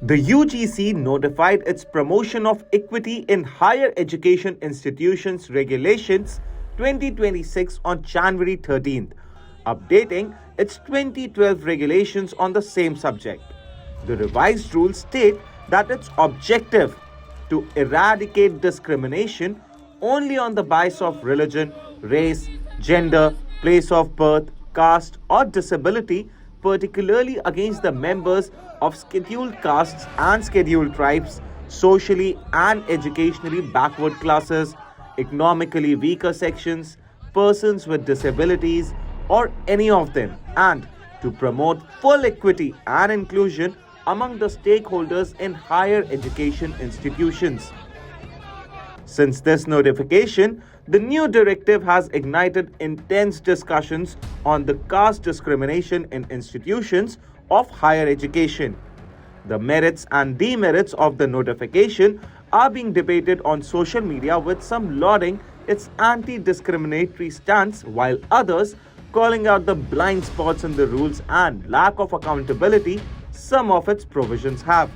The UGC notified its Promotion of Equity in Higher Education Institutions Regulations 2026 on January 13th, updating its 2012 regulations on the same subject. The revised rules state that its objective to eradicate discrimination only on the basis of religion, race, gender, place of birth, caste, or disability, particularly against the members of scheduled castes and scheduled tribes, socially and educationally backward classes, economically weaker sections, persons with disabilities, or any of them, and to promote full equity and inclusion among the stakeholders in higher education institutions. Since this notification, the new directive has ignited intense discussions on the caste discrimination in institutions of higher education. The merits and demerits of the notification are being debated on social media, with some lauding its anti-discriminatory stance while others calling out the blind spots in the rules and lack of accountability some of its provisions have.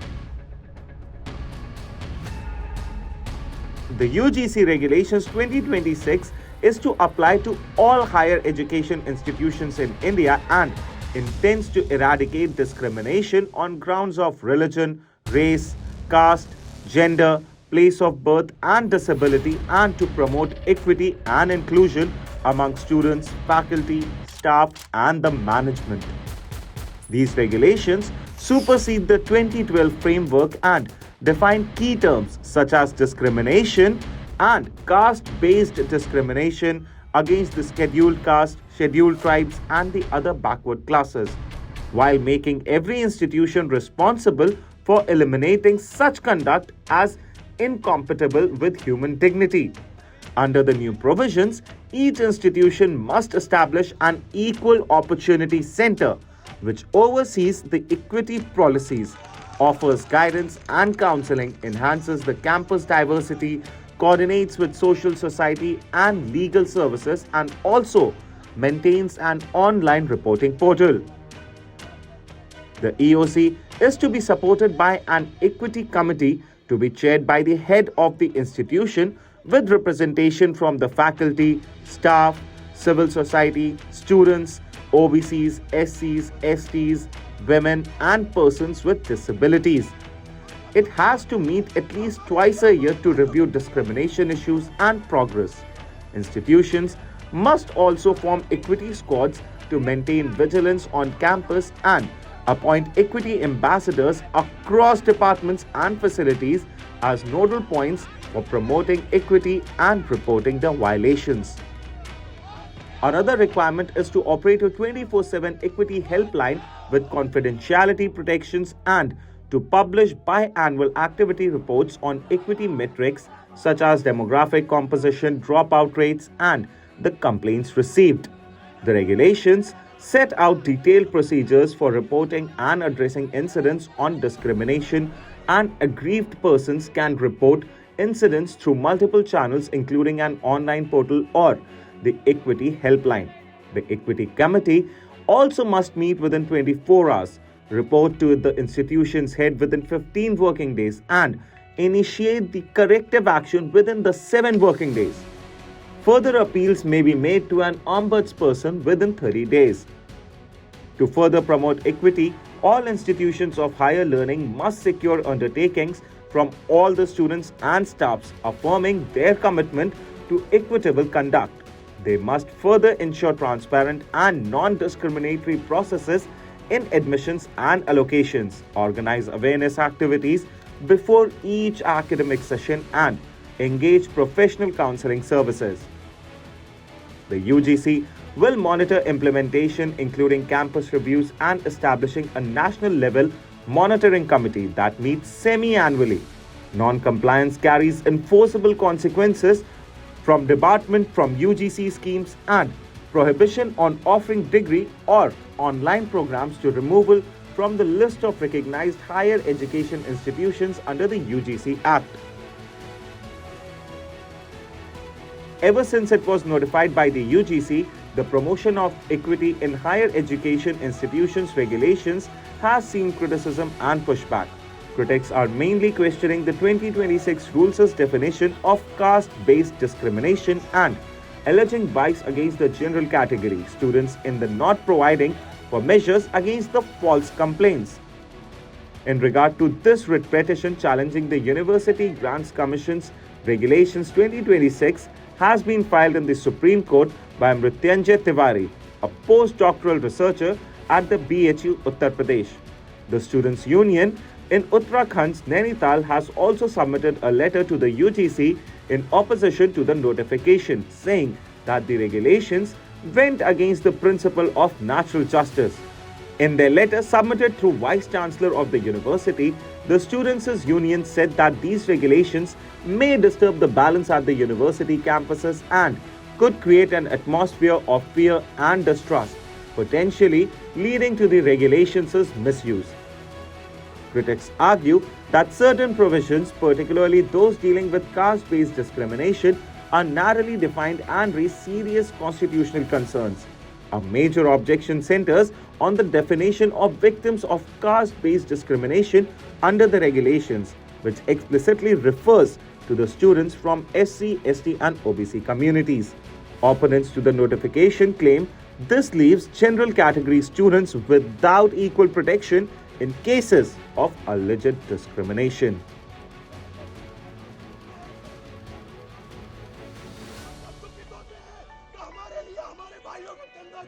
The UGC Regulations 2026 is to apply to all higher education institutions in India and intends to eradicate discrimination on grounds of religion, race, caste, gender, place of birth, and disability, and to promote equity and inclusion among students, faculty, staff, and the management. These regulations supersede the 2012 framework and define key terms such as discrimination and caste-based discrimination against the scheduled caste, scheduled tribes, and the other backward classes, while making every institution responsible for eliminating such conduct as incompatible with human dignity. Under the new provisions, each institution must establish an equal opportunity center which oversees the equity policies, offers guidance and counseling, enhances the campus diversity, coordinates with social society and legal services, and also maintains an online reporting portal. The EOC is to be supported by an equity committee to be chaired by the head of the institution, with representation from the faculty, staff, civil society, students, OBCs, SCs, STs, women, and persons with disabilities. It has to meet at least twice a year to review discrimination issues and progress. Institutions must also form equity squads to maintain vigilance on campus and appoint equity ambassadors across departments and facilities as nodal points for promoting equity and reporting the violations. Another requirement is to operate a 24/7 equity helpline with confidentiality protections and to publish biannual activity reports on equity metrics such as demographic composition, dropout rates, and the complaints received. The regulations set out detailed procedures for reporting and addressing incidents on discrimination, and aggrieved persons can report incidents through multiple channels, including an online portal or the Equity Helpline. The Equity Committee also must meet within 24 hours, report to the institution's head within 15 working days, and initiate the corrective action within the 7 working days. Further appeals may be made to an ombudsperson within 30 days. To further promote equity, all institutions of higher learning must secure undertakings from all the students and staffs affirming their commitment to equitable conduct. They must further ensure transparent and non-discriminatory processes in admissions and allocations, organize awareness activities before each academic session, and engage professional counseling services. The UGC will monitor implementation, including campus reviews and establishing a national level monitoring committee that meets semi-annually. Non-compliance carries enforceable consequences from debarment from UGC schemes and prohibition on offering degree or online programs to removal from the list of recognized higher education institutions under the UGC Act. Ever since it was notified by the UGC, the Promotion of Equity in Higher Education Institutions regulations has seen criticism and pushback. Critics are mainly questioning the 2026 rules' definition of caste-based discrimination and alleging bias against the general category students in the not providing for measures against the false complaints. In regard to this writ petition challenging the University Grants Commission's Regulations 2026 has been filed in the Supreme Court by Mrityunjay Tiwari, a postdoctoral researcher at the BHU Uttar Pradesh. The Students' Union in Uttarakhand's Nainital has also submitted a letter to the UGC in opposition to the notification, saying that the regulations went against the principle of natural justice. In their letter submitted through Vice Chancellor of the university, the Students' Union said that these regulations may disturb the balance at the university campuses and could create an atmosphere of fear and distrust, potentially leading to the regulations' misuse. Critics argue that certain provisions, particularly those dealing with caste-based discrimination, are narrowly defined and raise serious constitutional concerns. A major objection centers on the definition of victims of caste-based discrimination under the regulations, which explicitly refers to the students from SC, ST and OBC communities. Opponents to the notification claim this leaves general category students without equal protection in cases of alleged discrimination.